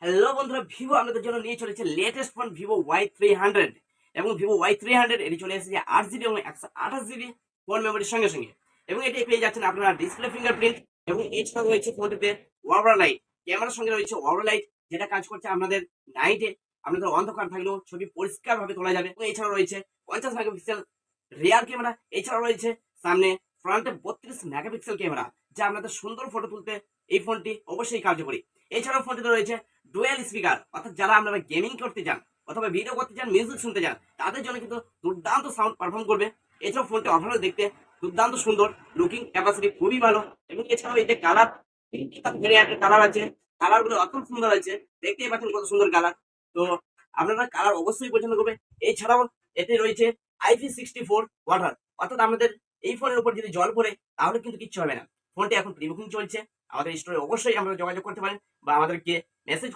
Hello বন্ধুরা, Vivo আপনাদের জন্য নিয়ে চলেছে লেটেস্ট ফোন ভিভো Y300 এবং ভিভো Y300 এটি চলে এসেছে 8 জিবি এবং 128 জিবি ফোন মেমোরির সঙ্গে সঙ্গে। এবং এটি পেয়ে যাচ্ছেন আপনারা ডিসপ্লে ফিঙ্গারপ্রিন্ট এবং এছাড়াও রয়েছে ফোনটিতে ওভার লাইট ক্যামেরার সঙ্গে রয়েছে ওভার লাইট, যেটা কাজ করছে আপনাদের নাইটে আপনাদের অন্ধকার থাকলেও ছবি পরিষ্কারভাবে তোলা যাবে। এবং এছাড়াও রয়েছে 50 মেগাপিক্সেল রিয়ার ক্যামেরা, এছাড়াও রয়েছে সামনে ফ্রন্টে 32 মেগাপিক্সেল ক্যামেরা, যা আপনাদের সুন্দর ফটো তুলতে এই ফোনটি অবশ্যই কার্যকরী। এছাড়াও ফোনটিতে রয়েছে ডুয়েল স্পিকার, অর্থাৎ যারা আপনারা গেমিং করতে চান অথবা ভিডিও করতে চান, মিউজিক শুনতে চান, তাদের জন্য কিন্তু দুর্দান্ত সাউন্ড পারফর্ম করবে। এছাড়াও ফোনটি ওভারঅল দেখতে দুর্দান্ত সুন্দর, লুকিং ক্যাপাসিটি খুবই ভালো। এবং এছাড়াও এই যে কালার, ভেরিয়েন্টের কালার আছে, কালার গুলো অত্যন্ত সুন্দর আছে, দেখতেই পাচ্ছেন কত সুন্দর কালার। তো আপনারা কালার অবশ্যই পছন্দ করবে। এছাড়াও এতে রয়েছে IP64 ওয়াটার, অর্থাৎ আমাদের এই ফোনের উপর যদি জল পড়ে তাহলে কিন্তু কিচ্ছু হবে না। ফোনটি এখন প্রি বুকিং চলছে, আমাদের স্টোরে অবশ্যই আপনারা যোগাযোগ করতে পারেন বা আমাদেরকে মেসেজ